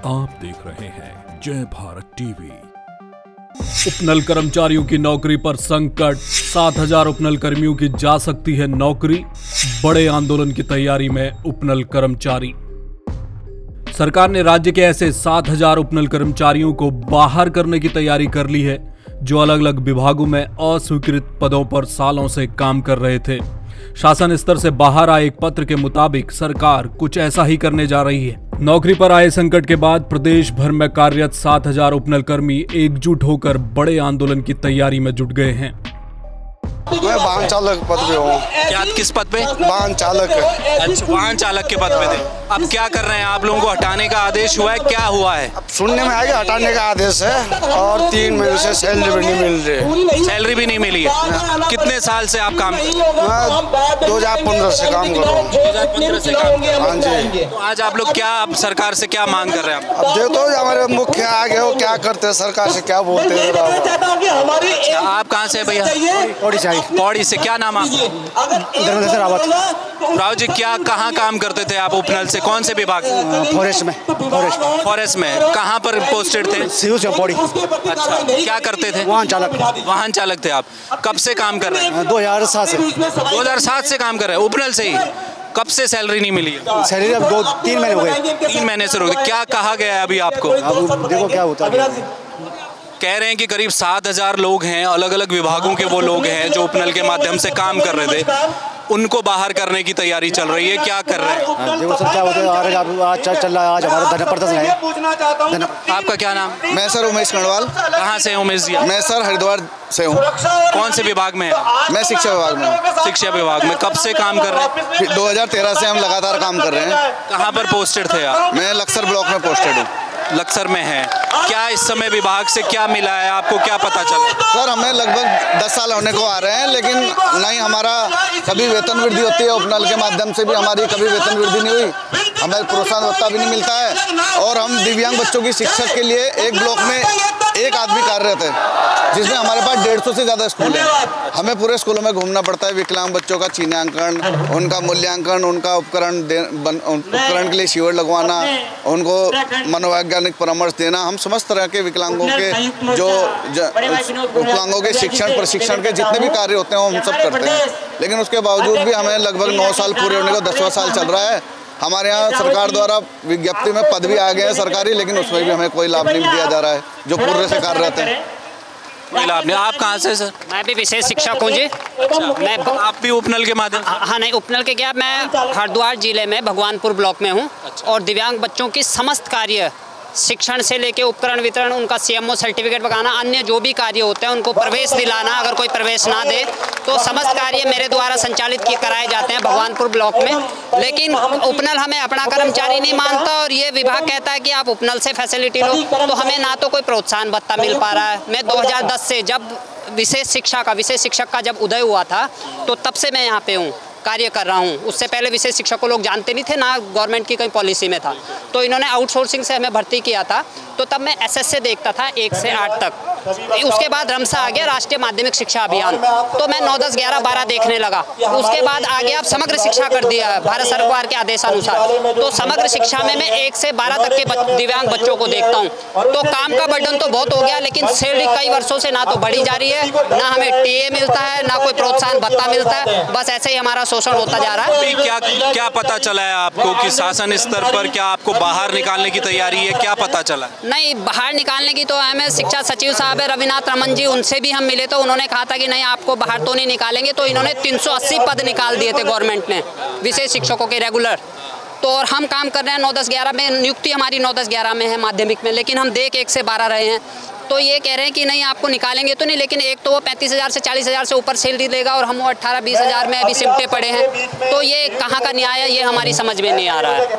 आप देख रहे हैं जय भारत टीवी। उपनल कर्मचारियों की नौकरी पर संकट, 7,000 उपनल कर्मियों की जा सकती है नौकरी। बड़े आंदोलन की तैयारी में उपनल कर्मचारी। सरकार ने राज्य के ऐसे 7,000 उपनल कर्मचारियों को बाहर करने की तैयारी कर ली है जो अलग अलग विभागों में अस्वीकृत पदों पर सालों से काम कर रहे थे। शासन स्तर से बाहर आए एक पत्र के मुताबिक सरकार कुछ ऐसा ही करने जा रही है। नौकरी पर आए संकट के बाद प्रदेश भर में कार्यरत 7,000 उपनल कर्मी एकजुट होकर बड़े आंदोलन की तैयारी में जुट गए हैं। मैं वाहन चालक पद पे हूँ। क्या किस पद पे? वाहन चालक। अच्छा, वाहन चालक के पद पे थे। अब क्या कर रहे हैं? आप लोगों को हटाने का आदेश हुआ है, क्या हुआ है? अब सुनने में आया हटाने का आदेश है और 3 महीने से सैलरी भी नहीं मिल रही। सैलरी भी नहीं मिली है। कितने साल से आप काम? मैं 2015 से काम कर रहा हूँ। 2015 से काम कर रहे हैं। हाँ जी। तो आज आप लोग क्या अब सरकार से क्या मांग कर रहे हैं? अब देखो हमारे मुख्य आगे हो क्या करते हैं, सरकार से क्या बोलते हैं। आप कहाँ से भैया? पौड़ी से। क्या नाम आपका? राव जी, क्या कहाँ काम करते थे आप उपनल से? कौन से विभाग? फॉरेस्ट में। फॉरेस्ट में। कहाँ पर पोस्टेड थे? पौड़ी। अच्छा, क्या करते थे? वाहन चालक। वाहन चालक थे आप। कब से काम कर रहे हैं? 2007 से। 2007 से काम कर रहे हैं उपनल से ही। कब से सैलरी नहीं मिली है? सैलरी अब 2-3 महीने हो गए। 3 महीने से रोक। क्या कहा गया है अभी आपको? अब देखो क्या होता है। कह रहे हैं कि करीब 7,000 लोग हैं, अलग अलग विभागों के वो लोग हैं जो उपनल के माध्यम से काम कर रहे थे, उनको बाहर करने की तैयारी चल रही है। क्या कर रहे हैं? देखो सब क्या होता है। आज चल रहा है, आज हमारा धरना प्रदर्शन है। आपका क्या नाम? मैं सर उमेश कणवाल। कहाँ से उमेश जी? मैं सर हरिद्वार से हूँ। कौन से विभाग में है? मैं शिक्षा विभाग में हूँ। शिक्षा विभाग में। कब से काम कर रहे हैं? 2013 से हम लगातार काम कर रहे हैं। कहाँ पर पोस्टेड थे आप? मैं लक्सर ब्लॉक में पोस्टेड हूँ। लक्सर में है। क्या इस समय विभाग से क्या मिला है आपको, क्या पता चला? सर हमें लगभग 10 साल होने को आ रहे हैं, लेकिन नहीं हमारा कभी वेतन वृद्धि होती है। उपनल के माध्यम से भी हमारी कभी वेतन वृद्धि नहीं हुई, हमें प्रोत्साहन भत्ता भी नहीं मिलता है। और हम दिव्यांग बच्चों की शिक्षक के लिए एक ब्लॉक में एक आदमी कार्यरत है, जिसमें हमारे पास 150 से ज़्यादा स्कूल हैं। हमें पूरे स्कूलों में घूमना पड़ता है। विकलांग बच्चों का चिन्हांकन, उनका मूल्यांकन, उनका उपकरण के लिए शिविर लगवाना, उनको मनोवैज्ञानिक परामर्श देना। हम समस्त तरह के विकलांगों के विकलांगों के शिक्षण प्रशिक्षण के जितने भी कार्य होते हैं वो हम सब करते हैं। लेकिन उसके बावजूद भी हमें लगभग 9 साल पूरे होने को 10वां साल चल रहा है। हमारे यहाँ सरकार द्वारा विज्ञप्ति में पद भी आ गए हैं सरकारी, लेकिन उसमें भी हमें कोई लाभ नहीं दिया जा रहा है जो पूर्व से कार्यरत हैं। कोई लाभ नहीं। आप कहाँ से सर? मैं भी विशेष शिक्षक हूँ जी। मैं आप भी उपनल के माध्यम? हाँ नहीं, उपनल के क्या, मैं हरिद्वार जिले में भगवानपुर ब्लॉक में हूँ। और दिव्यांग बच्चों की समस्त कार्य, शिक्षण से लेके उपकरण वितरण, उनका CMO सर्टिफिकेट लगाना, अन्य जो भी कार्य होते हैं उनको प्रवेश दिलाना, अगर कोई प्रवेश ना दे तो समस्त कार्य मेरे द्वारा संचालित कराए जाते हैं भगवानपुर ब्लॉक में। लेकिन उपनल हमें अपना कर्मचारी नहीं मानता और ये विभाग कहता है कि आप उपनल से फैसिलिटी लो, तो हमें ना तो कोई प्रोत्साहन भत्ता मिल पा रहा है। मैं 2010 से जब विशेष शिक्षक का जब उदय हुआ था तो तब से मैं यहाँ पे हूँ, कार्य कर रहा हूँ। उससे पहले विशेष शिक्षक को लोग जानते नहीं थे, ना गवर्नमेंट की कोई पॉलिसी में था। तो इन्होंने आउटसोर्सिंग से हमें भर्ती किया था, तो तब मैं SS से देखता था 1 से 8 तक। उसके बाद रमसा आ गया, राष्ट्रीय माध्यमिक शिक्षा अभियान, तो मैं 9, 10, 11, 12 देखने लगा। उसके बाद आ गया अब समग्र शिक्षा कर दिया है भारत सरकार के आदेशानुसार। तो समग्र शिक्षा में मैं 1 से 12 तक के दिव्यांग बच्चों को देखता हूँ। तो काम का बर्डन तो बहुत हो गया, लेकिन सैलरी कई वर्षों से ना तो बढ़ी जा रही है, ना हमें TA मिलता है, ना कोई प्रोत्साहन भत्ता मिलता है। बस ऐसे ही हमारा शोषण होता जा रहा है। क्या पता चला है आपको कि शासन स्तर पर क्या आपको बाहर निकालने की तैयारी है? क्या पता चला? नहीं, बाहर निकालने की तो हमें शिक्षा सचिव साहब है रविनाथ रमन जी, उनसे भी हम मिले तो उन्होंने कहा था कि नहीं, आपको बाहर तो नहीं निकालेंगे। तो इन्होंने 380 पद निकाल दिए थे गवर्नमेंट ने विशेष शिक्षकों के रेगुलर। तो और हम काम कर रहे हैं 9, 10, 11 में, नियुक्ति हमारी 9, 10, 11 में है माध्यमिक में, लेकिन हम देख 1 से 12 रहे हैं। तो ये कह रहे हैं कि नहीं आपको निकालेंगे तो नहीं, लेकिन एक तो वो 35,000 से 40,000 से ऊपर सैलरी देगा और हम वो 18-20,000 में अभी सिमटे पड़े हैं। तो ये कहाँ का न्याय है, ये हमारी समझ में नहीं आ रहा है।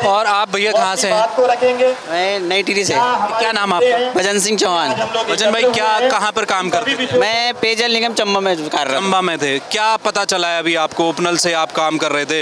और आप भैया कहाँ से हैं? मैं नई टिहरी से। क्या नाम आपका? भजन सिंह चौहान। भजन भाई, क्या कहाँ पर काम करते थे? मैं पेयजल निगम चंबा में कर रहा हूँ। चंबा में थे। क्या पता चला है अभी आपको? उपनल से आप काम कर रहे थे,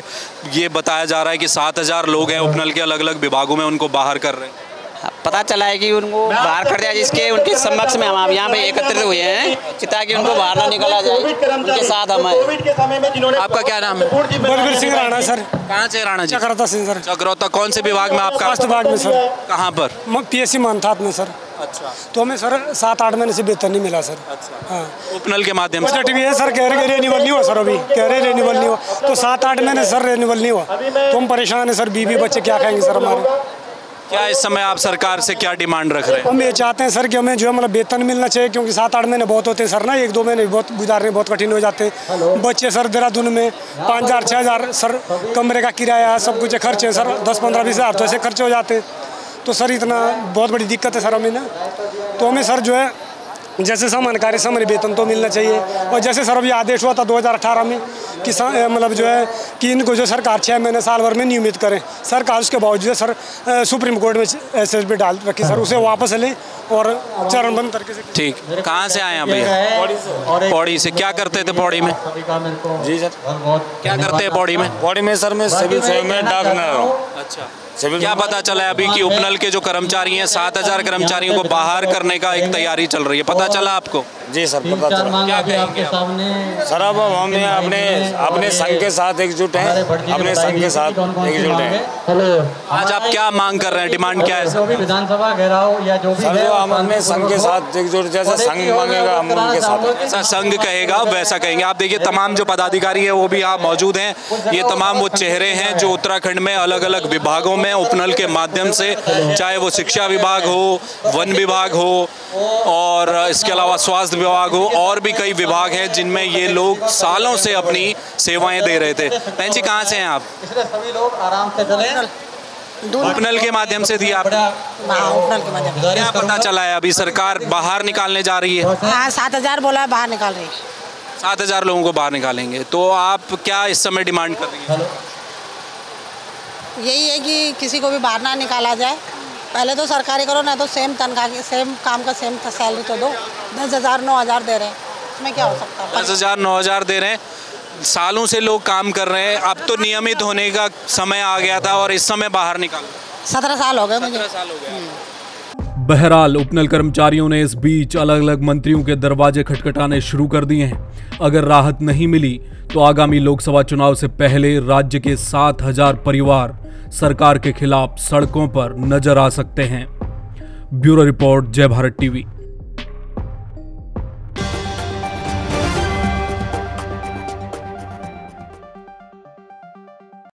ये बताया जा रहा है कि 7,000 लोग हैं उपनल के अलग अलग विभागों में, उनको बाहर कर रहे हैं। पता चला है कि उनको बाहर कर दिया, जिसके उनके समक्ष में हम यहाँ पे एकत्रित हुए हैं कि ताकि उनको बाहर ना निकाला जाए, उनके साथ हम हैं। आपका क्या नाम है? बलबीर सिंह राणा सर। कहाँ से राणा जी? चक्राता सिंह सर। चक्राता कौन से विभाग में आपका? स्वास्थ्य विभाग में सर। कहाँ पर? PSC मानथात में सर। अच्छा। तो हमें सर 7-8 महीने से वेतन नहीं मिला सर। अच्छा। हाँ, उपनल के माध्यम से बजट भी है सर, कह रहे रेन्यूअल नहीं हुआ सर, अभी कह रहे रेन्यूअल नहीं हुआ, तो 7-8 महीने सर रेन्यूअल नहीं हुआ, तो हम परेशान है सर। बीवी बच्चे क्या खाएंगे सर हमारे? क्या इस समय आप सरकार से क्या डिमांड रख रहे हैं? हम ये चाहते हैं सर कि हमें जो है मतलब वेतन मिलना चाहिए, क्योंकि 7-8 महीने बहुत होते हैं सर ना, 1-2 महीने बहुत गुजारने बहुत कठिन हो जाते हैं। बच्चे सर देहरादून में 5,000-6,000 सर कमरे का किराया सब कुछ खर्चे सर, 10-15-20 हज़ार तो ऐसे खर्चे हो जाते हैं। तो सर इतना बहुत बड़ी दिक्कत है सर हमें ना, तो हमें सर जो है जैसे सामान्य कार्य सामान्य वेतन तो मिलना चाहिए। और जैसे सर अभी आदेश हुआ था 2018 में कि मतलब जो है कि इनको जो सरकार 6 महीने साल भर में नियमित करें, सरकार उसके बावजूद सर सुप्रीम कोर्ट में SSB डाल रखी सर, उसे वापस लें और चरणबद्ध तरीके से। ठीक, कहाँ से आए आप भैया? पौड़ी से। क्या करते थे पौड़ी में? जी सर, क्या करते हैं पौड़ी में? पौड़ी में सर मैं सिविल सेवा में डाकघर हूँ। अच्छा। क्या पता चला है अभी कि उपनल के जो कर्मचारी हैं 7,000 कर्मचारियों को बाहर करने का एक तैयारी चल रही है, पता चला आपको? जी सर, पता चला। क्या कहेंगे आप? सर अब हम अपने संघ के साथ एकजुट हैं, अपने संघ के साथ एकजुट हैं। आज आप क्या मांग कर रहे हैं? डिमांड क्या है? विधानसभा घेराव या जो भी सर जो हम अपने संघ के साथ एकजुट, जैसे संघ मांगेगा हम उनके साथ। ऐसा संघ कहेगा वैसा कहेंगे। आप देखिए तमाम जो पदाधिकारी है वो भी यहाँ मौजूद हैं। ये तमाम वो चेहरे हैं जो उत्तराखंड में अलग अलग विभागों में उपनल के माध्यम से, चाहे वो शिक्षा विभाग हो, वन विभाग हो और इसके अलावा स्वास्थ्य विभाग हो, और भी कई विभाग हैं जिनमें ये लोग सालों से अपनी सेवाएं दे रहे थे। बहन जी कहाँ से हैं आप? सभी लोग आराम से चलें। उपनल के माध्यम से दिया आपने? उपनल के माध्यम से। क्या पता चला है अभी सरकार बाहर निकालने जा रही है? हाँ 7,000 बोला है, बाहर निकाल रही है। 7,000 लोगों को बाहर निकालेंगे, तो आप क्या इस समय डिमांड कर रही हैं? यही है कि किसी को भी बाहर ना निकाला जाए। पहले तो सरकारी करो, ना तो सेम तनख्वाह की, सेम काम का सेम सैलरी तो दो। 10,000 9,000 दे रहे हैं, इसमें क्या हो सकता है? 10,000 9,000 दे रहे हैं, सालों से लोग काम कर रहे हैं। अब तो नियमित होने का समय आ गया था और इस समय बाहर निकाल। 17 साल हो गए मुझे। 17 साल हो गए। बहरहाल उपनल कर्मचारियों ने इस बीच अलग अलग मंत्रियों के दरवाजे खटखटाने शुरू कर दिए हैं। अगर राहत नहीं मिली तो आगामी लोकसभा चुनाव से पहले राज्य के 7,000 परिवार सरकार के खिलाफ सड़कों पर नजर आ सकते हैं। ब्यूरो रिपोर्ट, जय भारत टीवी।